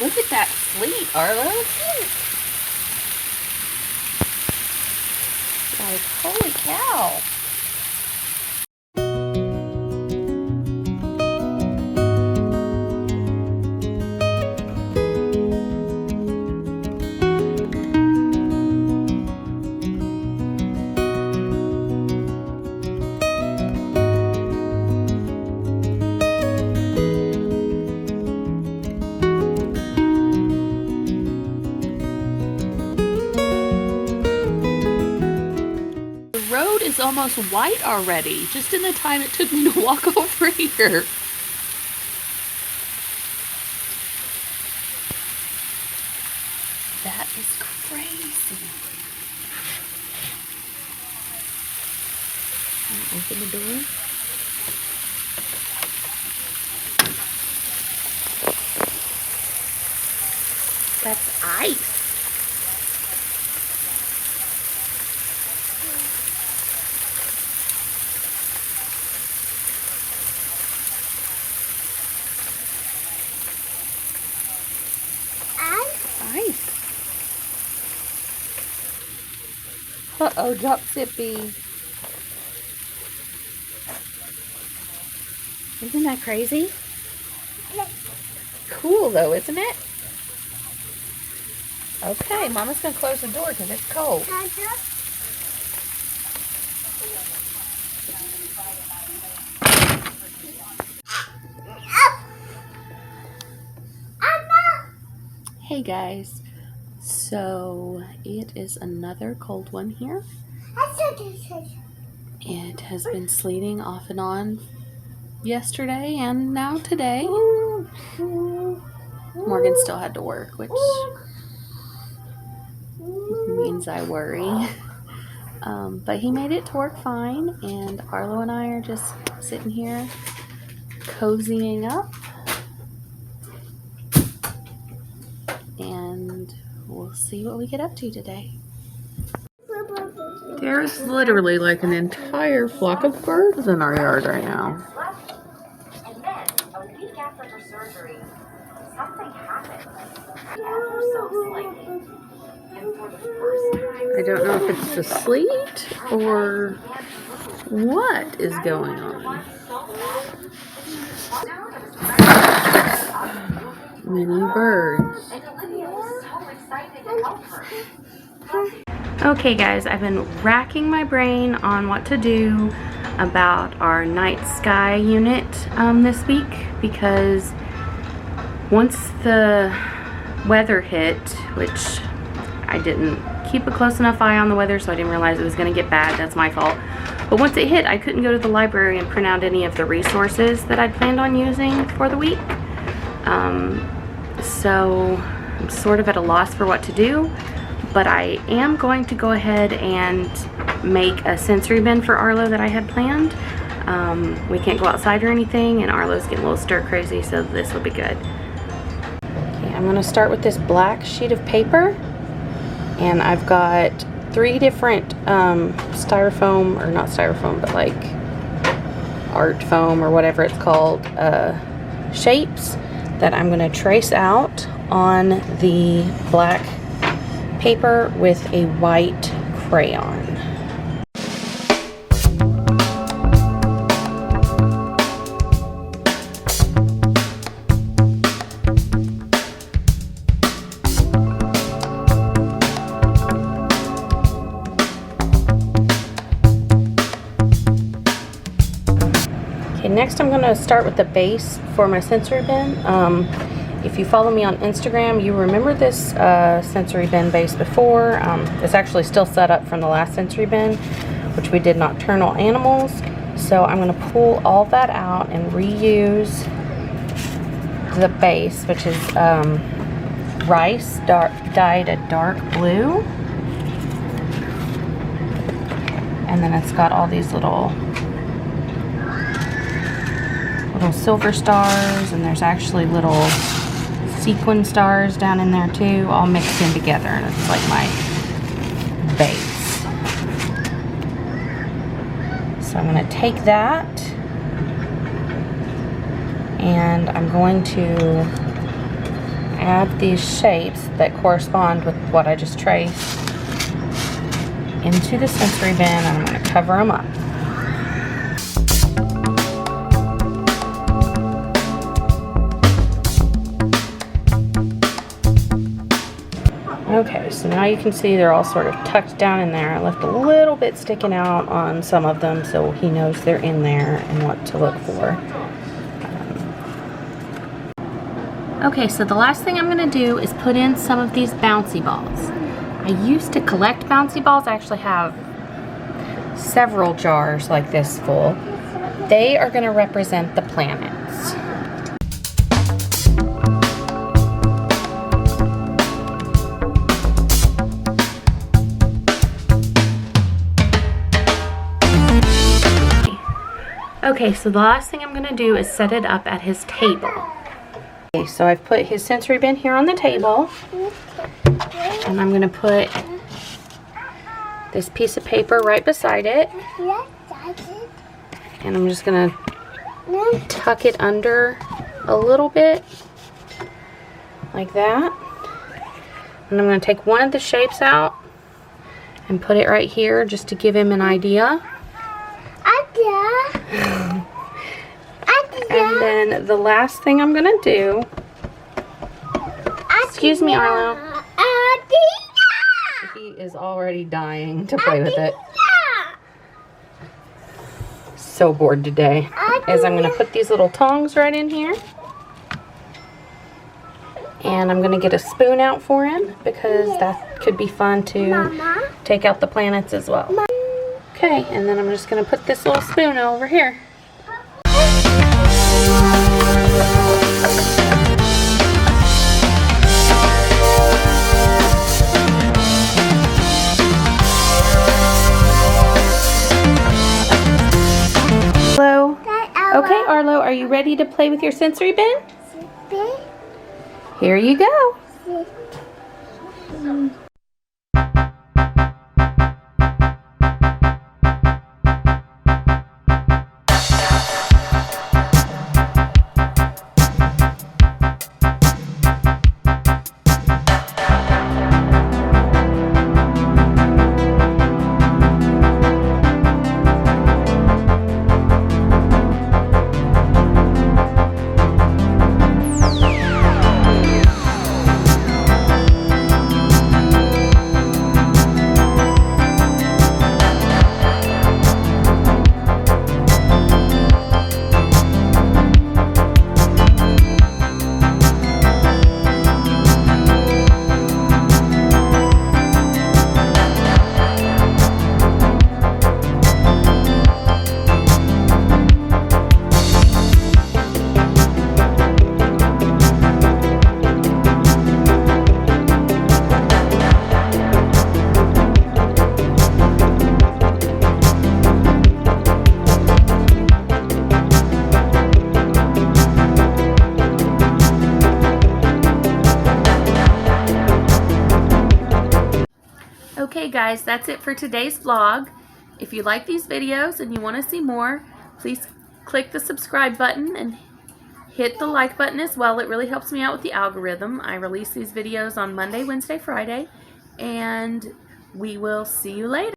Look at that Sleet, Arlo. Like, holy cow. The road is almost white already, just in the time it took me to walk over here. That is crazy. Open the door. That's ice. Ice. Uh-oh, drop Sippy. Isn't that crazy? Cool though, isn't it? Okay, Mama's gonna close the door because it's cold. Hey guys, so it is another cold one here. It has been sleeting off and on yesterday and now today. Morgan still had to work, which means I worry. But he made it to work fine, and Arlo and I are just sitting here cozying up. And we'll see what we get up to today. There's literally like an entire flock of birds in our yard right now. And then, a week after her surgery, something happened. And for the first time, I don't know if it's the sleet or what is going on. Many birds. Okay guys, I've been racking my brain on what to do about our night sky unit this week, because once the weather hit, which I didn't keep a close enough eye on the weather, so I didn't realize it was going to get bad. That's my fault. But once it hit, I couldn't go to the library and print out any of the resources that I'd planned on using for the week. So I'm sort of at a loss for what to do, but I am going to go ahead and make a sensory bin for Arlo that I had planned. We can't go outside or anything, and Arlo's getting a little stir crazy, so this will be good. Okay, I'm going to start with this black sheet of paper, and I've got 3 different styrofoam, or not styrofoam, but like art foam or whatever it's called, shapes that I'm going to trace out on the black paper with a white crayon. Okay, next I'm going to start with the base for my sensory bin. If you follow me on Instagram, you remember this sensory bin base before. It's actually still set up from the last sensory bin, which we did nocturnal animals. So I'm going to pull all that out and reuse the base, which is rice dyed a dark blue. And then it's got all these little silver stars, and there's actually little sequin stars down in there too, all mixed in together, and it's like my base. So I'm going to take that and I'm going to add these shapes that correspond with what I just traced into the sensory bin, and I'm going to cover them up. Okay, so now you can see they're all sort of tucked down in there. I left a little bit sticking out on some of them so he knows they're in there and what to look for. Okay, so the last thing I'm going to do is put in some of these bouncy balls. I used to collect bouncy balls. I actually have several jars like this full. They are going to represent the planets. Okay, so the last thing I'm going to do is set it up at his table. Okay, so I've put his sensory bin here on the table, and I'm going to put this piece of paper right beside it, and I'm just going to tuck it under a little bit, like that, and I'm going to take one of the shapes out and put it right here just to give him an idea. And then the last thing I'm gonna do, excuse me, Arlo. He is already dying to play with it. So bored today. Is I'm gonna put these little tongs right in here. And I'm gonna get a spoon out for him because that could be fun to take out the planets as well. Okay, and then I'm just gonna put this little spoon over here. Hello? Okay, Arlo, are you ready to play with your sensory bin? Here you go. Okay guys, that's it for today's vlog. If you like these videos and you want to see more, please click the subscribe button and hit the like button as well. It really helps me out with the algorithm. I release these videos on Monday, Wednesday, Friday, and we will see you later.